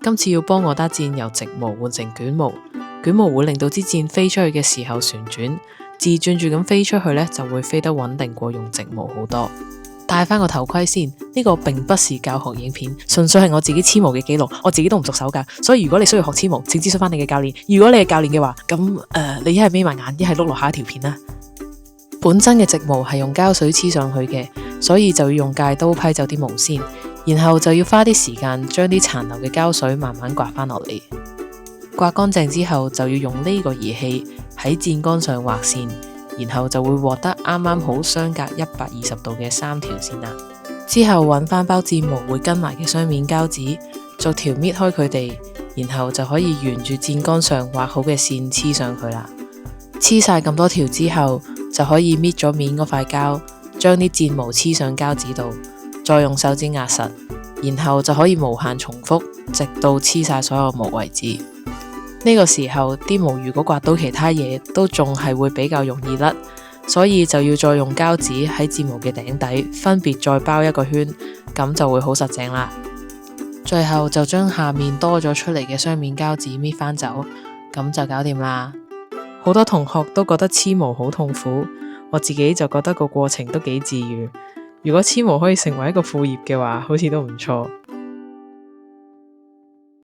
今次要幫我打箭由直毛換成捲毛，捲毛會令到支箭飛出去嘅時候旋轉，自轉住咁飛出去呢，就會飛得穩定過用直毛好多。戴翻個頭盔先，呢個並不是教學影片，純粹係我自己黐毛嘅記錄，我自己都唔熟手㗎，所以如果你需要學黐毛，請諮詢翻你嘅教練。如果你係教練嘅話，咁你一係眯埋眼，一係碌落下一條片啦。本身嘅直毛係用膠水黐上去嘅，所以就要用戒刀批走啲毛先。然後就要花啲時間將啲殘留嘅膠水慢慢刮翻落嚟，刮乾淨之後就要用呢個儀器喺箭桿上畫線，然後就會獲得啱啱好相隔120度嘅3條線啦。之後揾翻包箭毛會跟埋嘅雙面膠紙，逐條搣開佢哋，然後就可以沿住箭桿上畫好嘅線黐上去啦。黐晒咁多條之後，就可以搣咗面嗰塊膠，將啲箭毛黐上膠紙度。再用手指壓實，然後就可以無限重複，直到黐晒所有毛為止。呢個時候啲毛如果刮到其他嘢，都仲係會比較容易甩，所以就要再用膠紙喺箭毛嘅頂底分別再包一個圈，咁就會好實淨啦。最後就將下面多咗出嚟嘅雙面膠紙搣翻走，咁就搞掂啦。好多同學都覺得黐毛好痛苦，我自己就覺得個過程都幾治癒。如果黐毛可以成為一個副業嘅話，好似都唔錯。